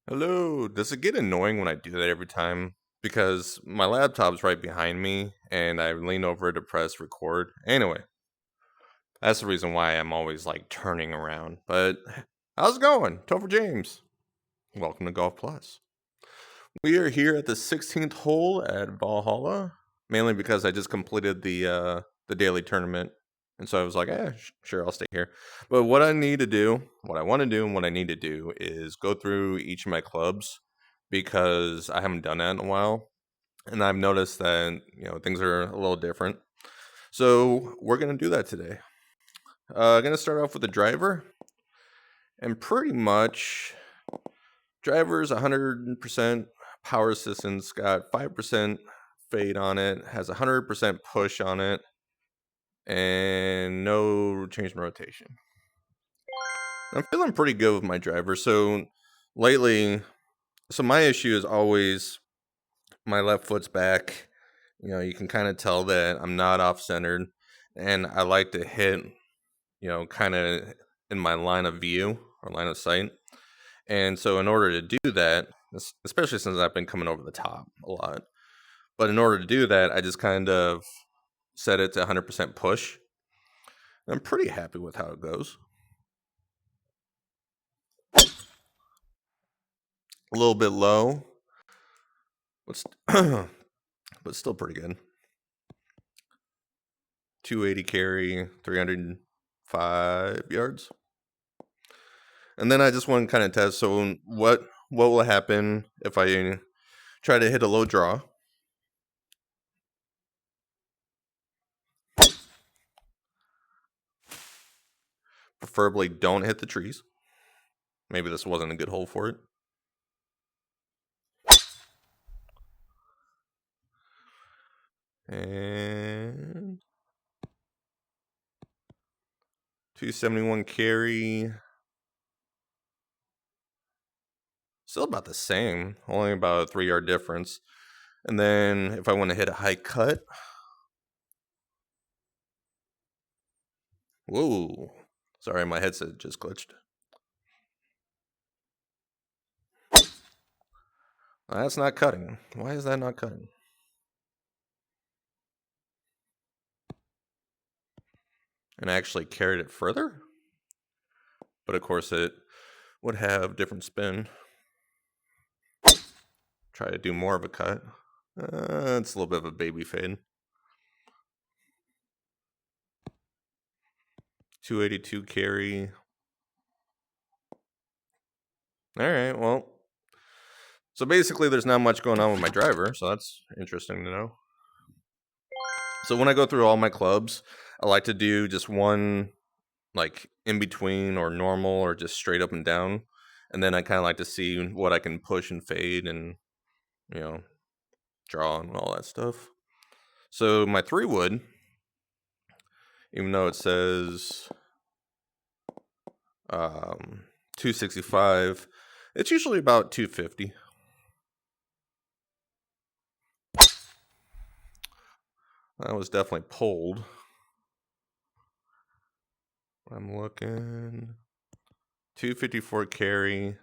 Hello. Does it get annoying when I do that every time? Because my laptop's right behind me and I lean over to press record. Anyway, that's the reason why I'm always like turning around. But how's it going? Topher James. Welcome to Golf Plus. We are here at the 16th hole at Valhalla, mainly because I just completed the daily tournament. And so I was like, sure, I'll stay here. But what I need to do, what I want to do, and what I need to do is go through each of my clubs because I haven't done that in a while. And I've noticed that, things are a little different. So we're going to do that today. Going to start off with the driver. And pretty much, driver's 100% power assistance, got 5% fade on it, has 100% push on it, and no change in rotation. I'm feeling pretty good with my driver. So lately, my issue is always my left foot's back. You can kind of tell that I'm not off centered, and I like to hit, kind of in my line of view or line of sight. And so, in order to do that, especially since I've been coming over the top a lot, but in order to do that, I just kind of set it to 100% push. I'm pretty happy with how it goes. A little bit low, but, but still pretty good. 280 carry, 305 yards. And then I just want to kind of test. So what will happen if I try to hit a low draw? Preferably don't hit the trees. Maybe this wasn't a good hole for it. And 271 carry. Still about the same, only about a 3-yard difference. And then if I want to hit a high cut. Whoa. Sorry, my headset just glitched. That's not cutting. Why is that not cutting? And I actually carried it further. But of course it would have different spin. Try to do more of a cut. It's a little bit of a baby fade. 282 carry. All right, well. So basically there's not much going on with my driver, so that's interesting to know. So when I go through all my clubs, I like to do just one like in between or normal or just straight up and down. And then I kind of like to see what I can push and fade and, draw and all that stuff. So my 3-wood, even though it says 265, it's usually about 250. That was definitely pulled. I'm looking 254 carry.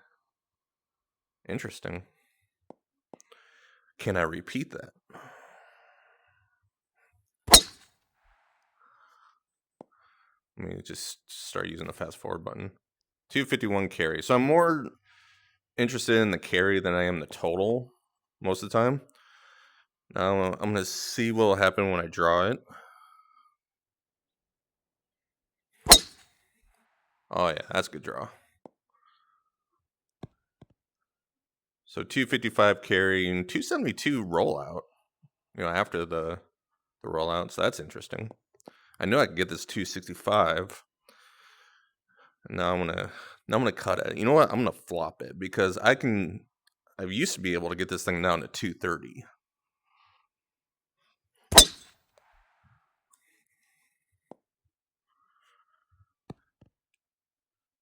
Interesting. Can I repeat that? Let me just start using the fast forward button. 251 carry. So I'm more interested in the carry than I am the total most of the time. Now I'm going to see what will happen when I draw it. Oh yeah, that's a good draw. So 255 carry and 272 rollout. After the rollout, so that's interesting. I knew I could get this 265. Now I'm gonna cut it. You know what? I'm gonna flop it because I used to be able to get this thing down to 230.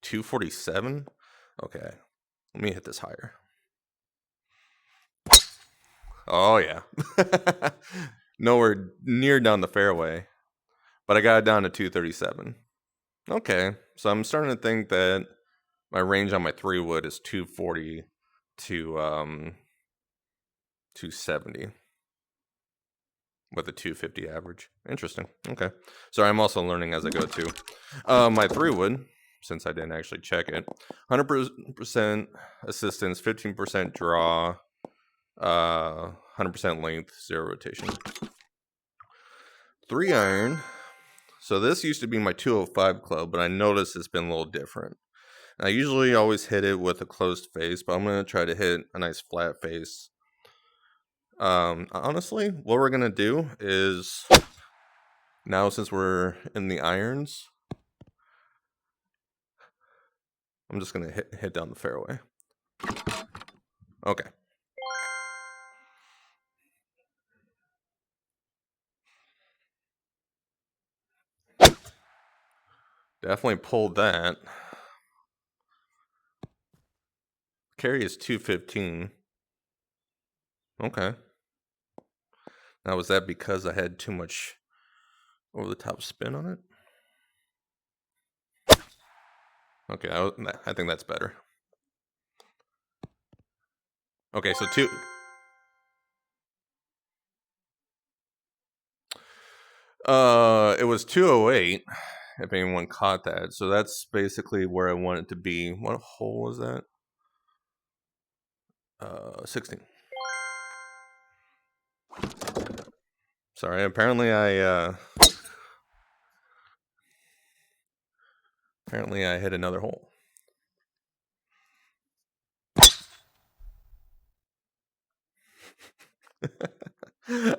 $247? Okay. Let me hit this higher. Oh yeah. Nowhere near down the fairway. But I got it down to 237. Okay. So I'm starting to think that my range on my 3-wood is 240 to 270 with a 250 average. Interesting. Okay. Sorry, I'm also learning as I go too. My 3-wood, since I didn't actually check it, 100% assistance, 15% draw, 100% length, 0 rotation. 3-iron. So this used to be my 205 club, but I noticed it's been a little different. I usually always hit it with a closed face, but I'm going to try to hit a nice flat face. Honestly, what we're going to do is, now since we're in the irons, I'm just going to hit down the fairway. Okay. Definitely pulled that. Carry is 215. Okay. Now, was that because I had too much over the top spin on it? Okay, I think that's better. Okay, so it was 208, if anyone caught that. So that's basically where I want it to be. What hole was that? 16. Sorry, apparently I hit another hole.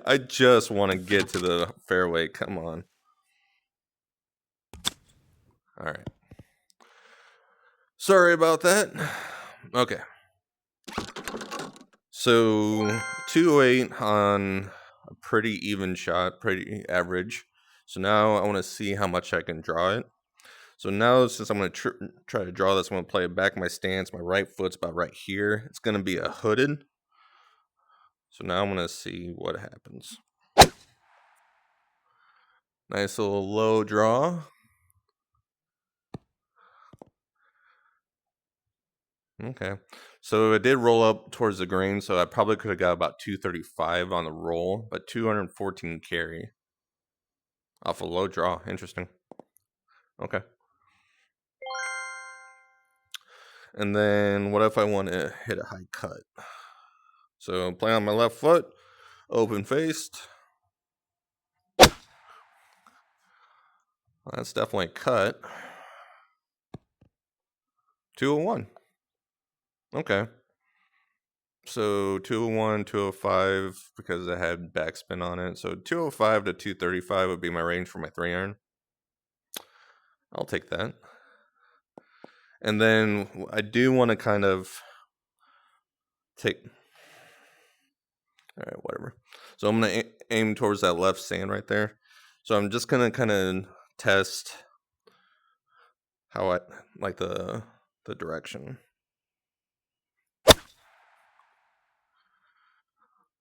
I just want to get to the fairway. Come on. All right. Sorry about that. Okay. So 208 on a pretty even shot, pretty average. So now I want to see how much I can draw it. So now, since I'm going to try to draw this, I'm going to play it back my stance. My right foot's about right here. It's going to be a hooded. So now I'm going to see what happens. Nice little low draw. Okay. So it did roll up towards the green, so I probably could have got about 235 on the roll, but 214 carry off a low draw. Interesting. Okay. And then what if I want to hit a high cut? So play on my left foot, open faced. That's definitely a cut. 201. Okay. So 201, 205 because I had backspin on it. So 205 to 235 would be my range for my 3-iron. I'll take that. And then I do want to kind of take... All right, whatever. So I'm going to aim towards that left sand right there. So I'm just going to kind of test how I like the direction.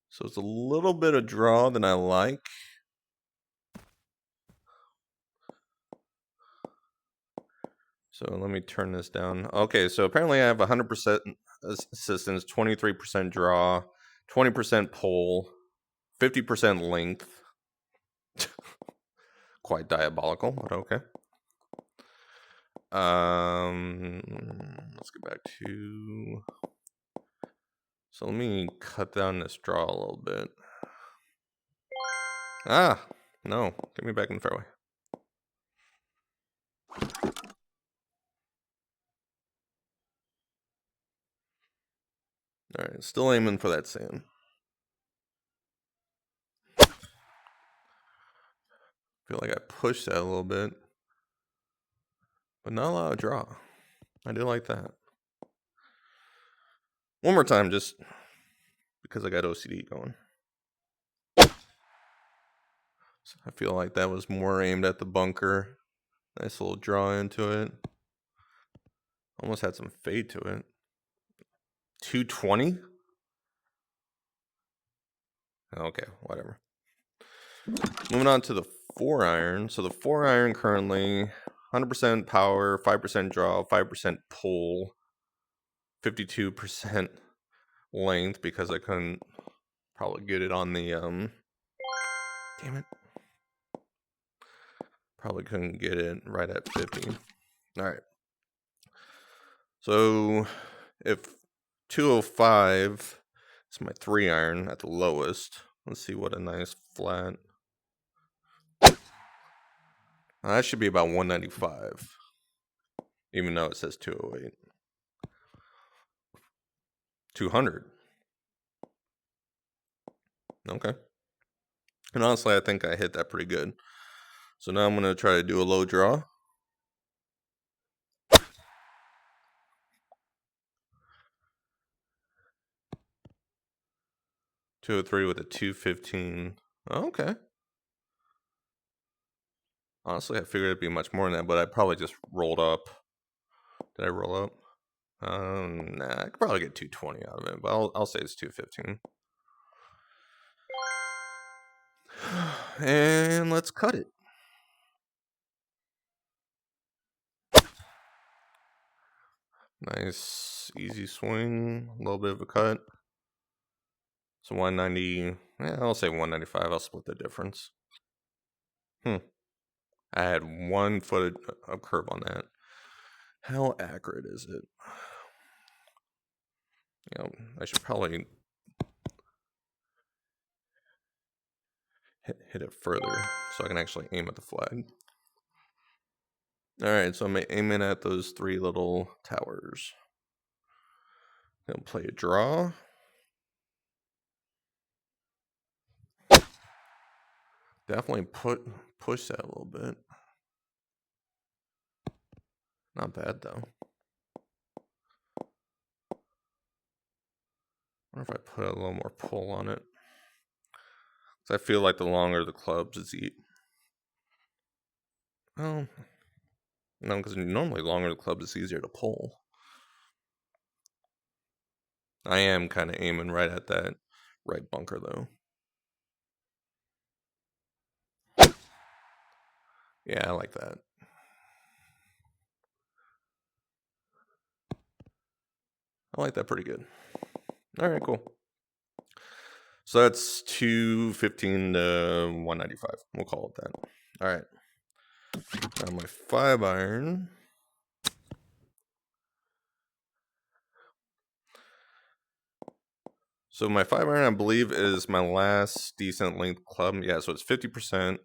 So it's a little bit of draw that I like. So let me turn this down. Okay, so apparently I have 100% assistance, 23% draw, 20% pull, 50% length. Quite diabolical, but okay. Let's get back to... So let me cut down this draw a little bit. Ah, no. Get me back in the fairway. All right, still aiming for that sand. Feel like I pushed that a little bit, but not a lot of draw. I do like that. One more time, just because I got OCD going. So I feel like that was more aimed at the bunker. Nice little draw into it. Almost had some fade to it. 220? Okay, whatever. Moving on to the 4-iron. So the 4-iron currently 100% power, 5% draw, 5% pull, 52% length because I couldn't probably get it on the damn it. Probably couldn't get it right at 50. All right. So if 205 is my 3-iron at the lowest, let's see what a nice flat. That should be about 195, even though it says 208. 200. Okay. And honestly, I think I hit that pretty good. So now I'm going to try to do a low draw. $203 with a 215. Okay. Honestly, I figured it'd be much more than that, but I probably just rolled up. Did I roll up? Nah, I could probably get 220 out of it, but I'll say it's 215. And let's cut it. Nice, easy swing, a little bit of a cut. So 190, I'll say 195. I'll split the difference. I had 1 foot of curve on that. How accurate is it? I should probably hit it further so I can actually aim at the flag. Alright, so I'm aiming at those 3 little towers. Gonna play a draw. Definitely push that a little bit. Not bad though. I wonder if I put a little more pull on it. I feel like the longer the clubs, it's well, no, because normally longer the clubs, it's easier to pull. I am kind of aiming right at that right bunker though. Yeah, I like that. I like that pretty good. All right, cool. So that's 215 to 195. We'll call it that. All right. Now my 5-iron. So my 5-iron, I believe, is my last decent length club. Yeah, so it's 50%.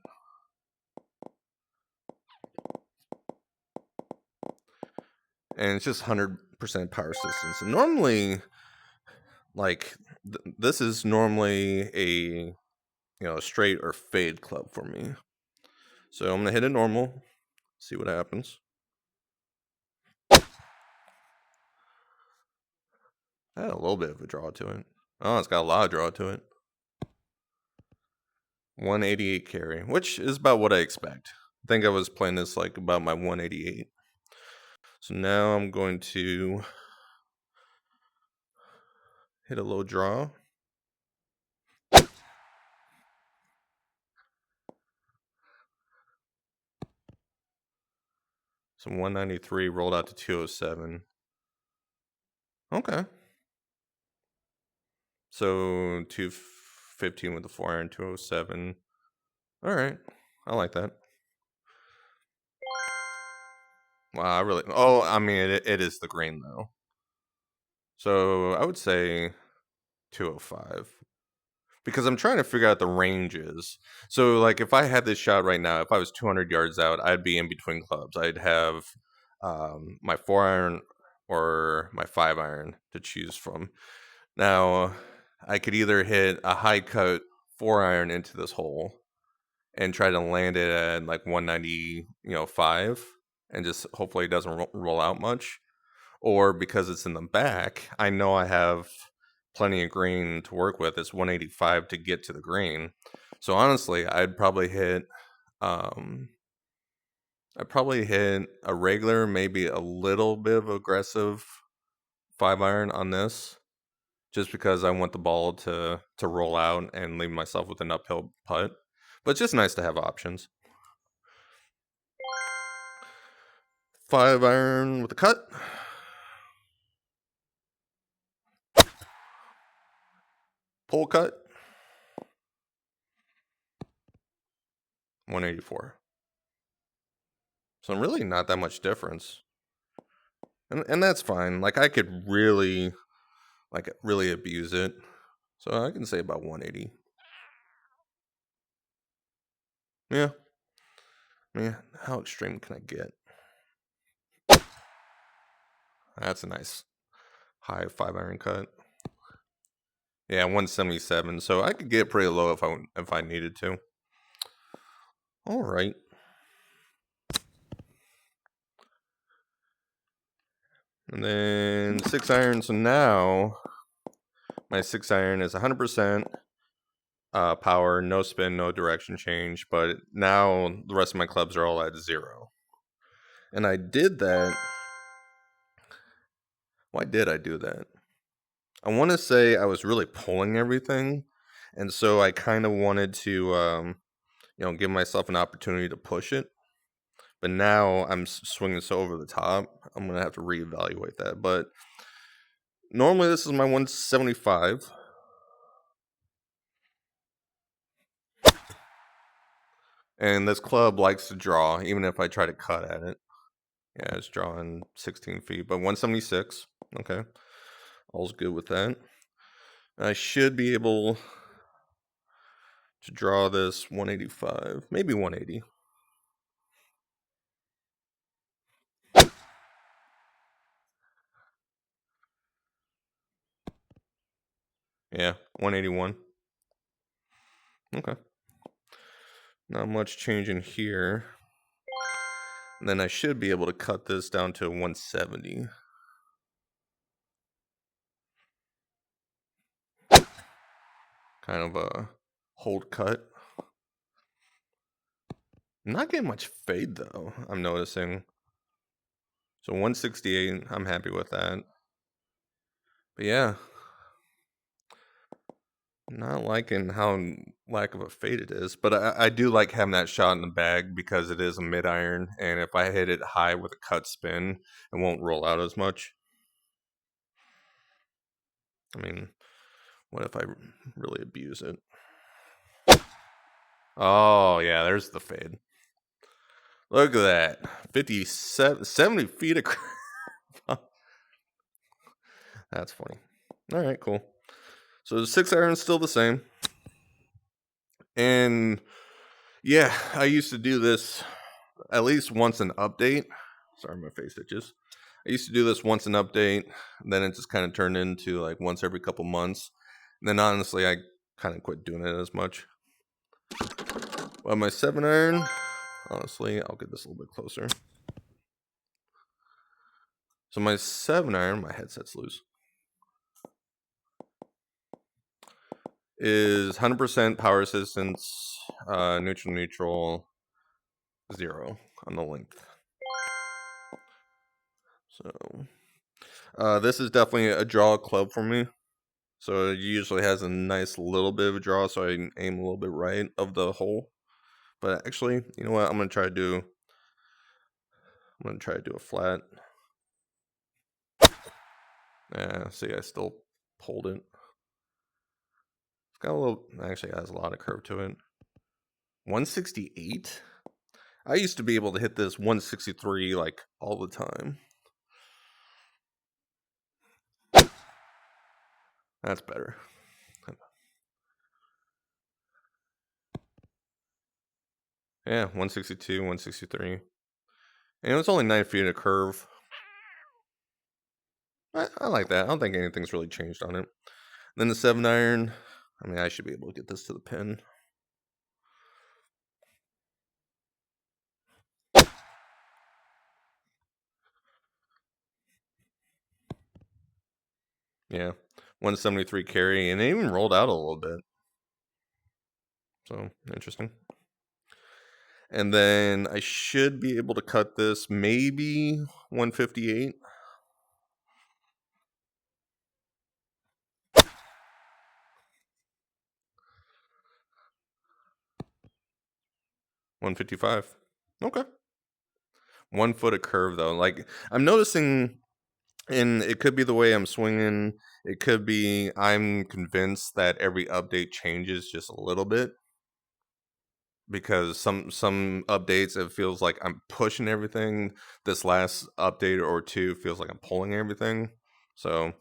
And it's just 100% power systems. And normally, like, this is normally a straight or fade club for me. So I'm gonna hit it normal, see what happens. I had a little bit of a draw to it. Oh, it's got a lot of draw to it. 188 carry, which is about what I expect. I think I was playing this like about my 188. So now I'm going to hit a low draw. So 193 rolled out to 207. Okay. So 215 with the 4-iron, 207. All right. I like that. Wow, I mean, it is the green though. So I would say 205. Because I'm trying to figure out the ranges. So, like, if I had this shot right now, if I was 200 yards out, I'd be in between clubs. I'd have my 4-iron or my 5-iron to choose from. Now, I could either hit a high cut 4-iron into this hole and try to land it at like 195 and just hopefully it doesn't roll out much. Or because it's in the back, I know I have plenty of green to work with. It's 185 to get to the green. So honestly, I'd probably hit a regular, maybe a little bit of aggressive 5-iron on this, just because I want the ball to roll out and leave myself with an uphill putt. But it's just nice to have options. 5-iron with a cut. Pull cut, 184. So really not that much difference. And that's fine. Like I could really abuse it. So I can say about 180. Yeah. I mean, how extreme can I get? That's a nice high 5-iron cut. Yeah, 177. So I could get pretty low if I needed to. All right. And then 6-iron. So now my 6-iron is 100% power, no spin, no direction change. But now the rest of my clubs are all at 0. And I did that. Why did I do that? I want to say I was really pulling everything. And so I kind of wanted to, give myself an opportunity to push it. But now I'm swinging so over the top, I'm going to have to reevaluate that. But normally this is my 175. And this club likes to draw, even if I try to cut at it. Yeah, it's drawing 16 feet, but 176. Okay. All's good with that. I should be able to draw this 185, maybe 180. Yeah, 181. Okay. Not much changing here. And then I should be able to cut this down to 170. Kind of a hold cut. I'm not getting much fade though, I'm noticing. So 168, I'm happy with that. But yeah, not liking how lack of a fade it is. But I do like having that shot in the bag because it is a mid-iron. And if I hit it high with a cut spin, it won't roll out as much. I mean, what if I really abuse it? Oh, yeah, there's the fade. Look at that. 57, 70 feet of That's funny. All right, cool. So the 6-iron's still the same. And yeah, I used to do this at least once an update. Sorry, my face itches. I used to do this once an update. Then it just kind of turned into like once every couple months. And then honestly, I kind of quit doing it as much. Well, my 7-iron, honestly, I'll get this a little bit closer. So my 7-iron, my headset's loose, is 100% power assistance, neutral, 0 on the length. So this is definitely a draw club for me. So it usually has a nice little bit of a draw, so I can aim a little bit right of the hole. But actually, you know what? I'm gonna try to do a flat. Yeah, see, I still pulled it. It's got a little. Actually, it has a lot of curve to it. 168. I used to be able to hit this 163 like all the time. That's better. Yeah, 162, 163. And it was only 9 feet of curve. I like that. I don't think anything's really changed on it. Then the 7-iron. I mean, I should be able to get this to the pin. Yeah, 173 carry, and it even rolled out a little bit. So, interesting. And then I should be able to cut this maybe 158. $155. Okay. 1 foot of curve though. Like I'm noticing And it could be the way I'm swinging. It could be I'm convinced that every update changes just a little bit, because some updates it feels like I'm pushing everything. This last update or two feels like I'm pulling everything. So,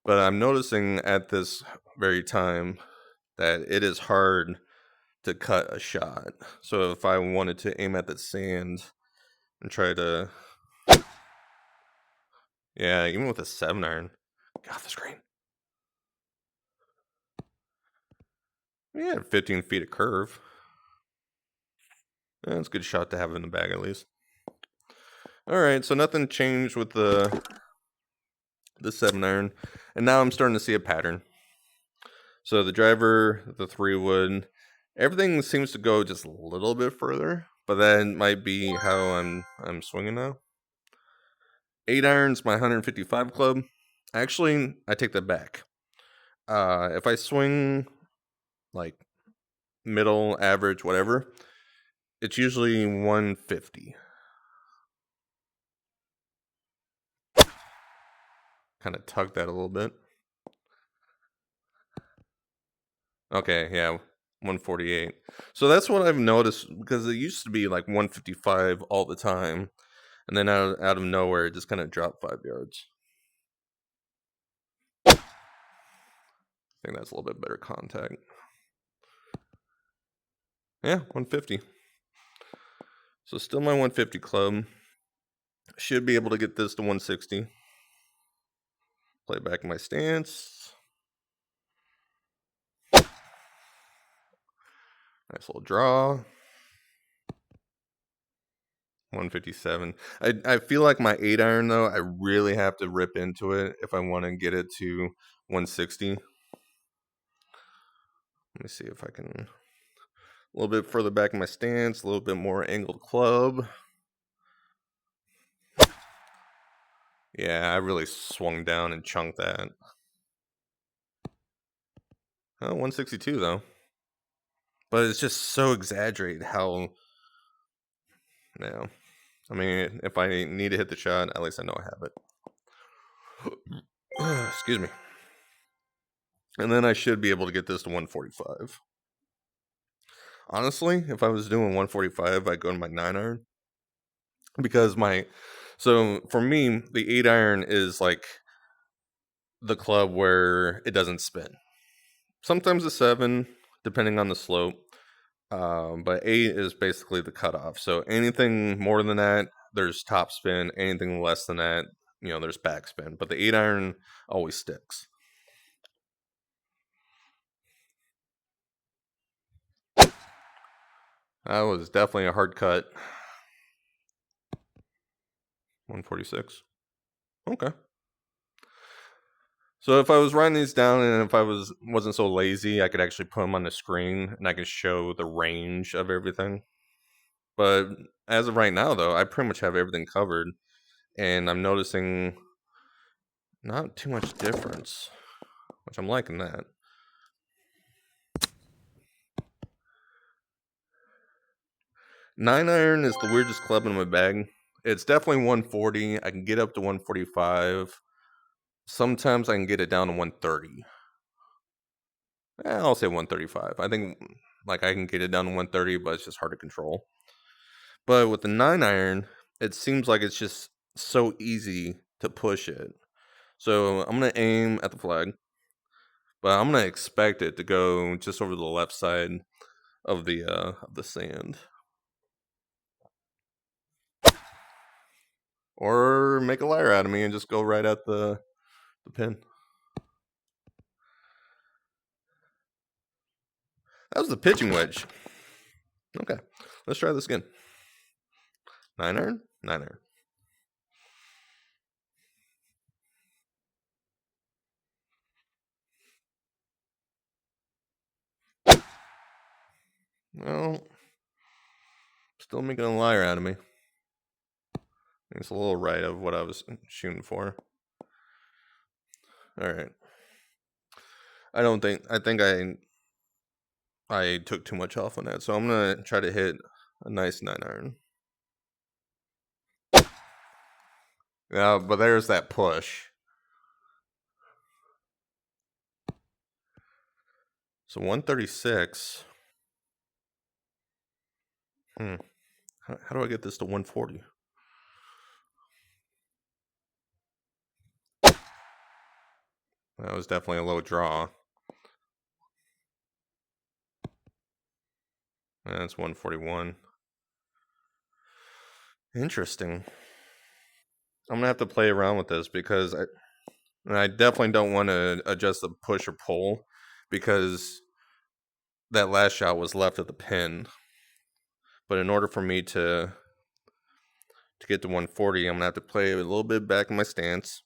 but I'm noticing at this very time that it is hard to cut a shot. So if I wanted to aim at the sand and try to, yeah, even with a 7 iron, got the screen. Yeah, 15 feet of curve. Yeah, it's a good shot to have in the bag at least. All right, so nothing changed with the 7 iron, and now I'm starting to see a pattern. So the driver, the 3 wood, everything seems to go just a little bit further, but that might be how I'm swinging now. 8 irons, my 155 club. Actually, I take that back. If I swing like middle, average, whatever, it's usually 150. Kind of tug that a little bit. Okay, yeah, 148. So that's what I've noticed, because it used to be like 155 all the time, and then out of nowhere, it just kind of dropped 5 yards. I think that's a little bit better contact. Yeah, 150. So still my 150 club. Should be able to get this to 160. Play back in my stance. Nice little draw. 157. I feel like my 8 iron though, I really have to rip into it if I want to get it to 160. Let me see if I can. A little bit further back in my stance, a little bit more angled club. Yeah, I really swung down and chunked that. Oh, 162 though. But it's just so exaggerated how. Yeah. I mean, if I need to hit the shot, at least I know I have it. Excuse me. And then I should be able to get this to 145. Honestly, if I was doing 145, I'd go to my 9 iron. Because so for me, the 8 iron is like the club where it doesn't spin. Sometimes a 7, depending on the slope. But 8 is basically the cutoff. So anything more than that, there's top spin. Anything less than that, there's backspin. But the 8 iron always sticks. That was definitely a hard cut. 146. Okay. So if I was writing these down, and if I wasn't so lazy, I could actually put them on the screen and I could show the range of everything. But as of right now, though, I pretty much have everything covered, and I'm noticing not too much difference, which I'm liking that. 9 iron is the weirdest club in my bag. It's definitely 140. I can get up to 145. Sometimes I can get it down to 130. I'll say 135. I think like I can get it down to 130, but it's just hard to control. But with the 9 iron, it seems like it's just so easy to push it. So I'm gonna aim at the flag, but I'm gonna expect it to go just over the left side of the sand, or make a liar out of me and just go right at the pin. That was the pitching wedge. Okay, let's try this again. 9 iron, 9 iron. Well, still making a liar out of me. It's a little right of what I was shooting for. All right. I think I took too much off on that, so I'm gonna try to hit a nice 9 iron. Yeah, but there's that push. So 136. How do I get this to 140? That was definitely a low draw. That's 141. Interesting. I'm gonna have to play around with this because I definitely don't want to adjust the push or pull because that last shot was left at the pin. But in order for me to get to 140, I'm gonna have to play a little bit back in my stance,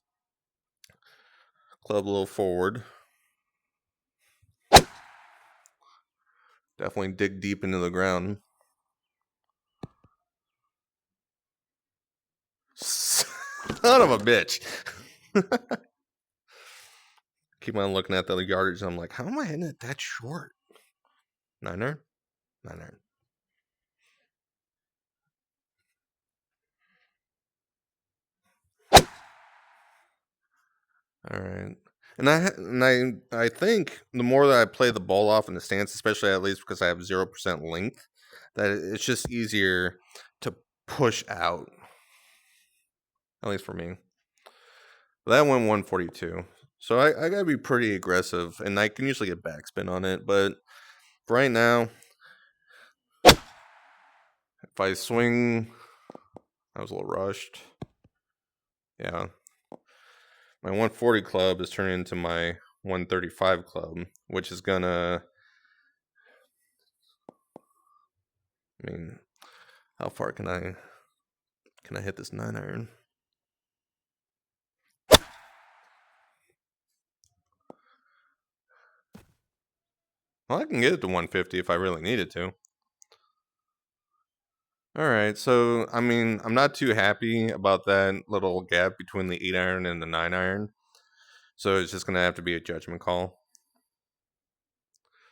club a little forward, definitely dig deep into the ground. Son of a bitch. Keep on looking at the yardage. And I'm like, how am I hitting it that short? 9-iron? 9-iron. All right. And I think the more that I play the ball off in the stance, especially at least because I have 0% length, that it's just easier to push out. At least for me. That went 142. So I gotta be pretty aggressive, and I can usually get backspin on it, but for right now, if I swing, I was a little rushed. Yeah. My 140 club is turning into my 135 club, which is gonna, I mean, how far can I hit this 9-iron? Well, I can get it to 150 if I really needed to. All right, so I mean, I'm not too happy about that little gap between the 8-iron and the 9-iron. So it's just gonna have to be a judgment call.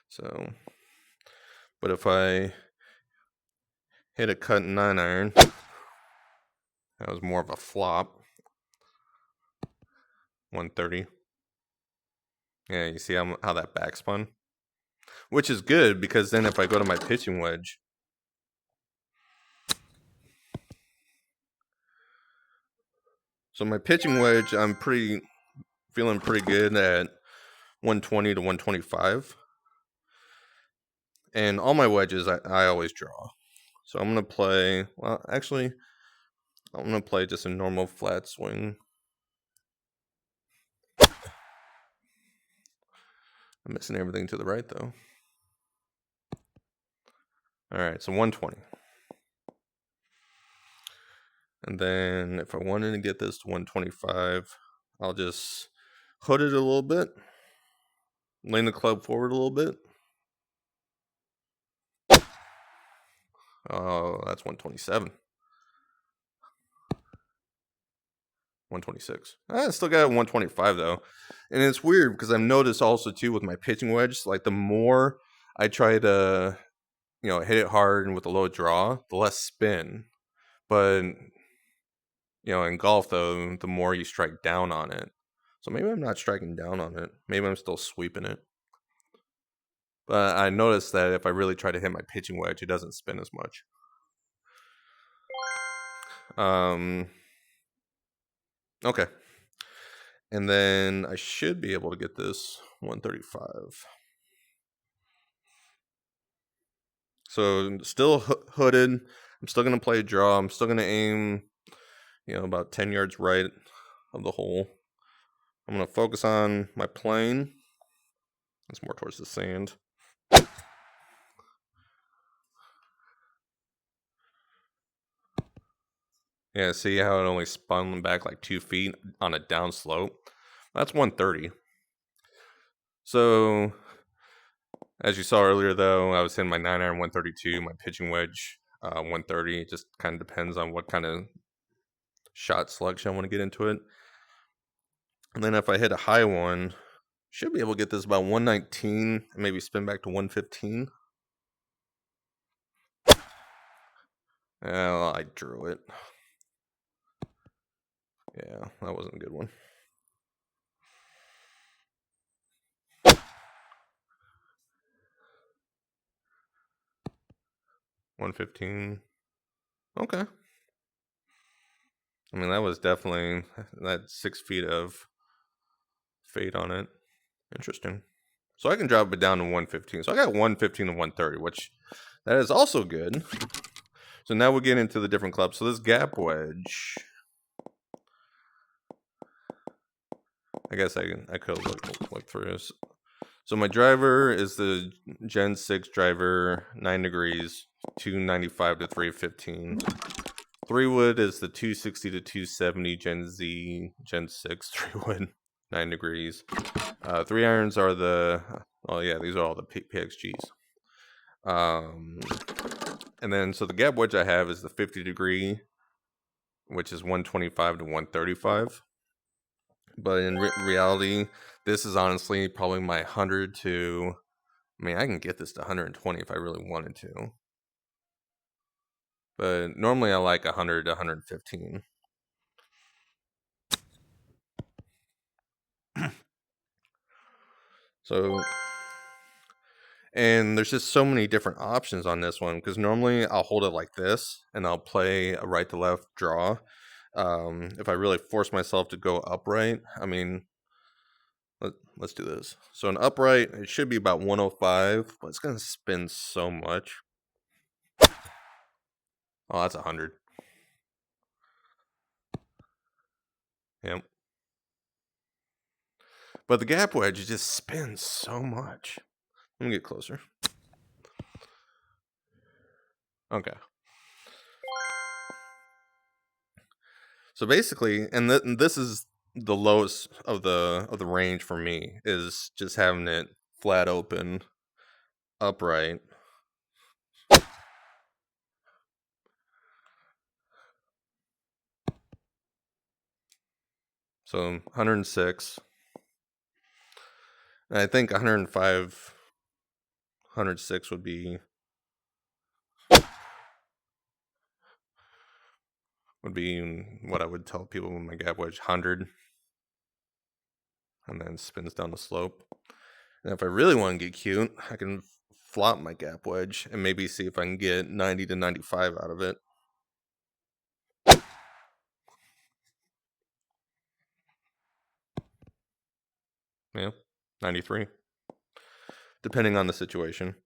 So, but if I hit a cut 9-iron, that was more of a flop. 130. Yeah, you see how that backspun? Which is good because then if I go to my pitching wedge, so my pitching wedge, I'm feeling pretty good at 120 to 125. And all my wedges, I always draw. So I'm going to play, well, actually, I'm going to play just a normal flat swing. I'm missing everything to the right, though. All right, so 120. And then if I wanted to get this to 125, I'll just hood it a little bit, lean the club forward a little bit. Oh, that's 127. 126. I still got 125 though. And it's weird because I've noticed also too with my pitching wedge, like the more I try to, hit it hard and with a low draw, the less spin. But, in golf though, the more you strike down on it. So maybe I'm not striking down on it. Maybe I'm still sweeping it. But I noticed that if I really try to hit my pitching wedge, it doesn't spin as much. Okay. And then I should be able to get this 135. So still hooded. I'm still going to play a draw. I'm still going to aim, about 10 yards right of the hole. I'm going to focus on my plane. It's more towards the sand. Yeah, see how it only spun back like 2 feet on a down slope? That's 130. So, as you saw earlier, though, I was hitting my 9-iron 132, my pitching wedge 130. It just kind of depends on what kind of shot selection I want to get into it. And then if I hit a high one, should be able to get this about 119 and maybe spin back to 115. Well, I drew it. Yeah, that wasn't a good one. $115. Okay. I mean, that was definitely that 6 feet of fade on it. Interesting. So I can drop it down to 115. So I got 115 and 130, which that is also good. So now we'll get into the different clubs. So this gap wedge, I guess I could look through this. So my driver is the Gen 6 driver, 9 degrees, 295 to 315. 3 wood is the 260 to 270 Gen Z, Gen 6 3 wood, 9 degrees. 3 irons are the, oh yeah, these are all the PXGs. And then, so the gap wedge I have is the 50 degree, which is 125 to 135. But in reality, this is honestly probably my 100 to, I mean, I can get this to 120 if I really wanted to. But normally I like 100 to 115. So, and there's just so many different options on this one because normally I'll hold it like this and I'll play a right to left draw. If I really force myself to go upright, I mean, let's do this. So an upright, it should be about 105, but it's going to spin so much. Oh, that's 100. Yep. But the gap wedge, it just spins so much. Let me get closer. Okay. So basically, and this is the lowest of the range for me, is just having it flat open, upright. So 106. And I think 105, 106 would be what I would tell people with my gap wedge, 100. And then spins down the slope. And if I really want to get cute, I can flop my gap wedge and maybe see if I can get 90 to 95 out of it. Yeah, 93, depending on the situation.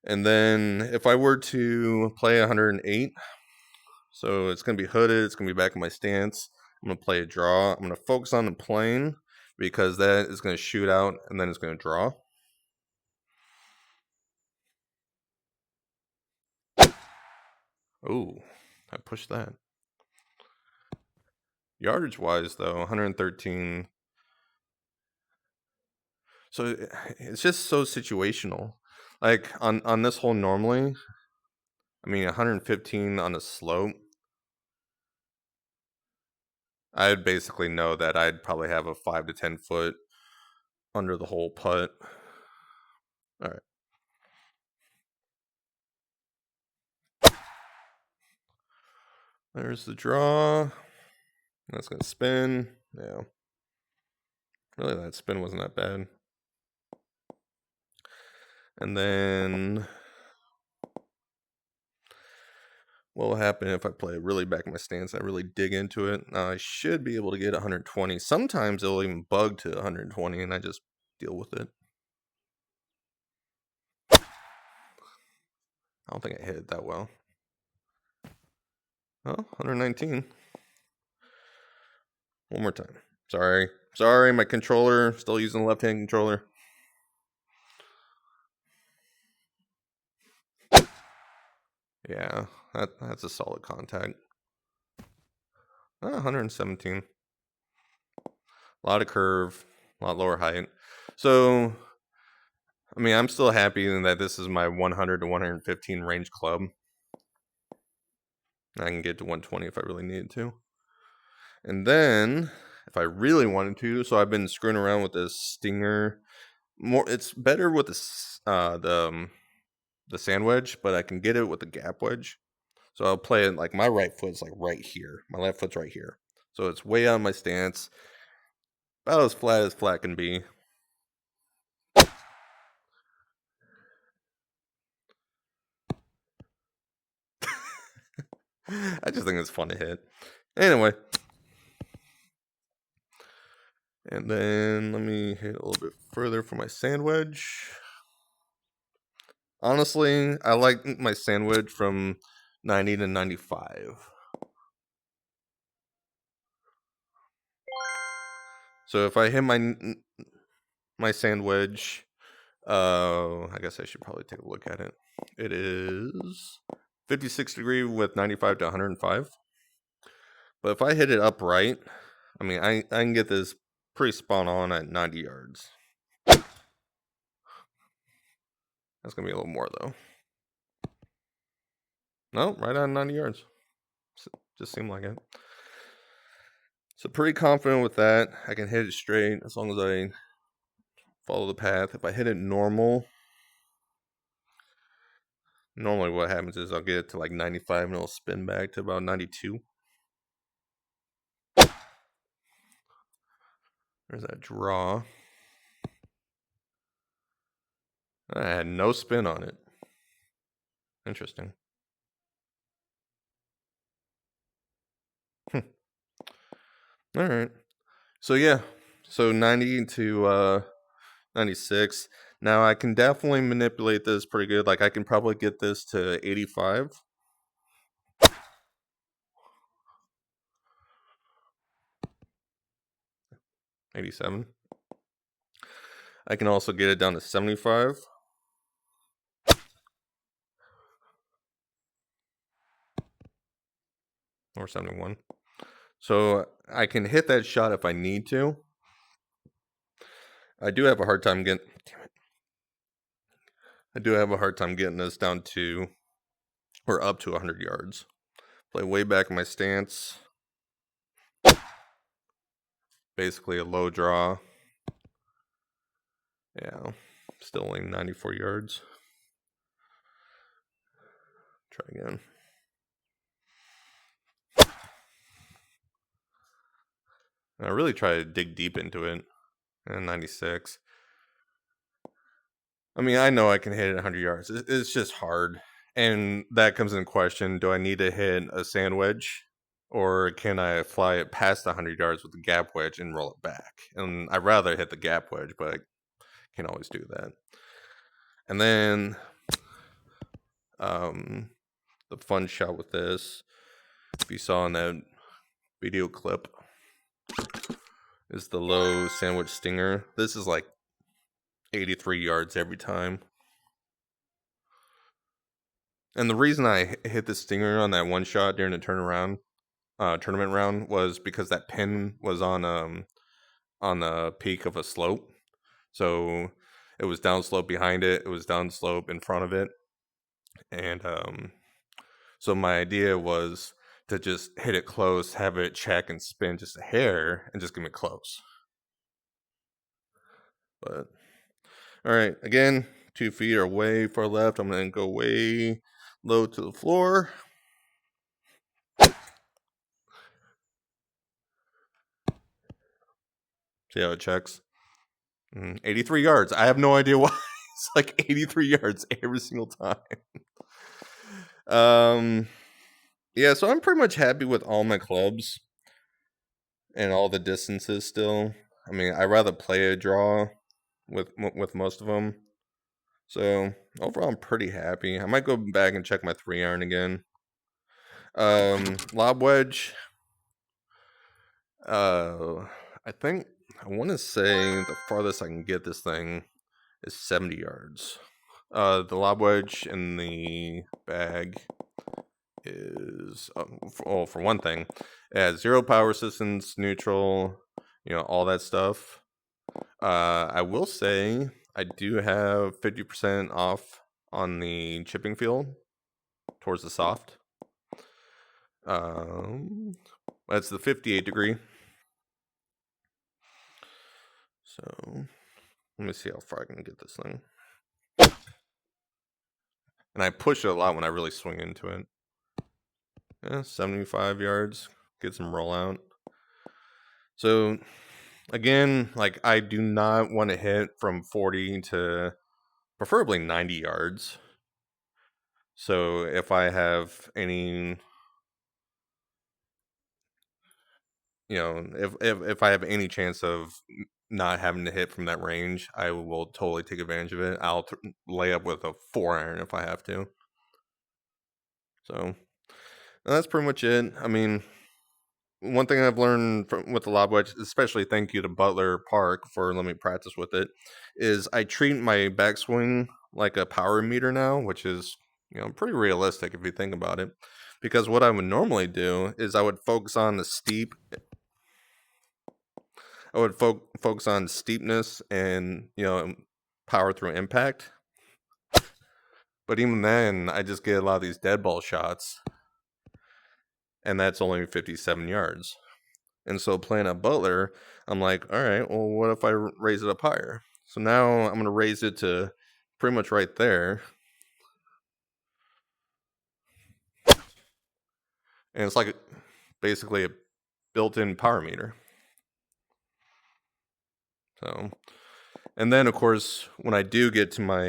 And then if I were to play 108, so it's going to be hooded, it's going to be back in my stance. I'm going to play a draw. I'm going to focus on the plane because that is going to shoot out and then it's going to draw. Oh, I pushed that. Yardage wise, though, 113. So it's just so situational. Like on this hole normally, I mean 115 on the slope, I'd basically know that I'd probably have a 5 to 10 foot under the hole putt. All right. There's the draw. That's going to spin. Yeah. Really, that spin wasn't that bad. And then what will happen if I play really back in my stance? I really dig into it. I should be able to get 120. Sometimes it'll even bug to 120 and I just deal with it. I don't think I hit it that well. Oh, 119. One more time. Sorry, my controller, still using the left-hand controller. Yeah, that's a solid contact. 117. A lot of curve, a lot lower height. So, I mean, I'm still happy that this is my 100 to 115 range club. I can get to 120 if I really needed to. And then, if I really wanted to, so I've been screwing around with this Stinger. It's better with the sand wedge, but I can get it with the gap wedge. So I'll play it like my right foot's like right here. My left foot's right here. So it's way out of my stance. About as flat can be. I just think it's fun to hit. Anyway. And then let me hit a little bit further for my sand wedge. Honestly, I like my sand wedge from 90 to 95. So if I hit my sand wedge, I guess I should probably take a look at it. It is 56 degree with 95 to 105. But if I hit it upright, I mean, I can get this pretty spot on at 90 yards. That's going to be a little more, though. No, right on 90 yards. Just seemed like it. So pretty confident with that. I can hit it straight as long as I follow the path. If I hit it normally what happens is I'll get it to like 95 and it'll spin back to about 92. There's that draw. I had no spin on it. Interesting. All right. So yeah. So 90 to 96. Now I can definitely manipulate this pretty good. Like I can probably get this to 85. 87. I can also get it down to 75. Or 71. So I can hit that shot if I need to. I do have a hard time getting this down to or up to 100 yards. Play way back in my stance. Basically a low draw. Yeah, still only 94 yards. Try again. I really try to dig deep into it. And 96. I mean, I know I can hit it 100 yards. It's just hard. And that comes in question. Do I need to hit a sand wedge? Or can I fly it past 100 yards with the gap wedge and roll it back? And I'd rather hit the gap wedge, but I can't always do that. And then the fun shot with this, if you saw in that video clip, is the low sandwich stinger. This is like 83 yards every time. And the reason I hit the stinger on that one shot during the tournament round was because that pin was on the peak of a slope. So it was downslope behind it. It was downslope in front of it. And so my idea was to just hit it close, have it check and spin just a hair, and just get it close. But all right, again, 2 feet are way far left. I'm going to go way low to the floor. See how it checks? 83 yards. I have no idea why. It's like 83 yards every single time. Yeah, so I'm pretty much happy with all my clubs and all the distances still. I mean, I'd rather play a draw with most of them. So overall, I'm pretty happy. I might go back and check my 3-iron again. Lob wedge. I think I want to say the farthest I can get this thing is 70 yards. The lob wedge in the bag is, for one thing, it has 0 power resistance, neutral, all that stuff. I will say I do have 50% off on the chipping field towards the soft. That's the 58 degree. So let me see how far I can get this thing. And I push it a lot when I really swing into it. Yeah, 75 yards. Get some rollout. So again, like I do not want to hit from 40 to preferably 90 yards. So if I have any, if I have any chance of not having to hit from that range, I will totally take advantage of it. I'll lay up with a 4 iron if I have to. So that's pretty much it. I mean, one thing I've learned with the lob wedge, especially thank you to Butler Park for letting me practice with it, is I treat my backswing like a power meter now, which is pretty realistic if you think about it. Because what I would normally do is I would focus on the steep. I would focus on steepness and power through impact. But even then, I just get a lot of these dead ball shots, and that's only 57 yards. And so playing at Butler, I'm like, all right, well, what if I raise it up higher? So now I'm going to raise it to pretty much right there. And it's like basically a built-in power meter. So, and then of course, when I do get to my,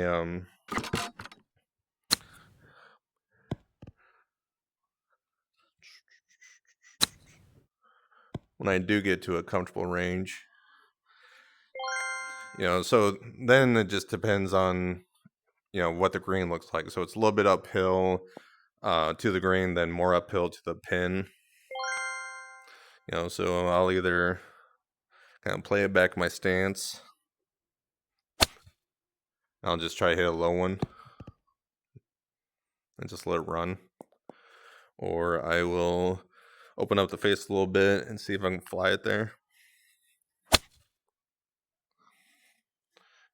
when I do get to a comfortable range, so then it just depends on, what the green looks like. So it's a little bit uphill to the green, then more uphill to the pin. So I'll either kind of play it back my stance. I'll just try to hit a low one and just let it run. Or I will open up the face a little bit and see if I can fly it there.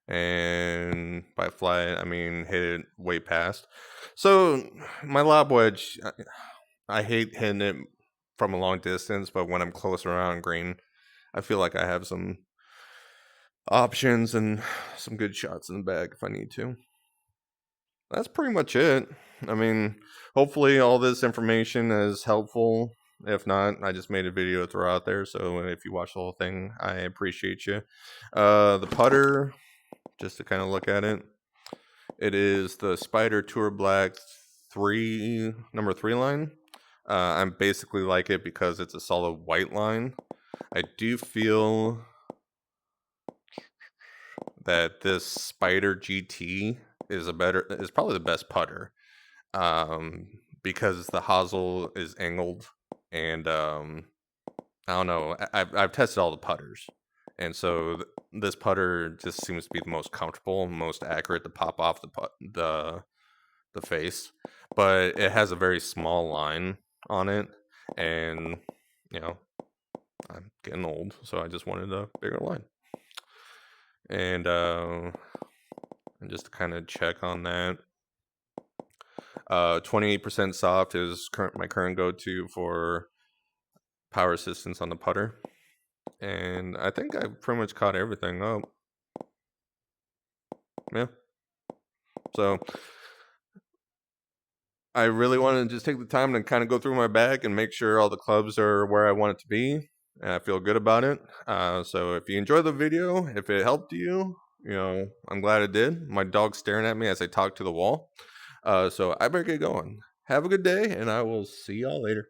And by fly it, I mean hit it way past. So my lob wedge, I hate hitting it from a long distance, but when I'm close around green, I feel like I have some options and some good shots in the bag if I need to. That's pretty much it. I mean, hopefully all this information is helpful. If not, I just made a video to throw out there. So if you watch the whole thing, I appreciate you. The putter, just to kind of look at it, it is the Spider Tour Black number 3 line. I'm basically like it because it's a solid white line. I do feel that this Spider GT is probably the best putter, because the hosel is angled, and I don't know. I've tested all the putters, and so this putter just seems to be the most comfortable, most accurate to pop off the face, but it has a very small line on it, and I'm getting old, so I just wanted a bigger line. And just to kind of check on that, 28% soft is my current go-to for power assistance on the putter. And I think I pretty much caught everything up. Yeah. So I really want to just take the time to kind of go through my bag and make sure all the clubs are where I want it to be. And I feel good about it. So if you enjoyed the video, if it helped you, I'm glad it did. My dog's staring at me as I talk to the wall. So I better get going. Have a good day, and I will see y'all later.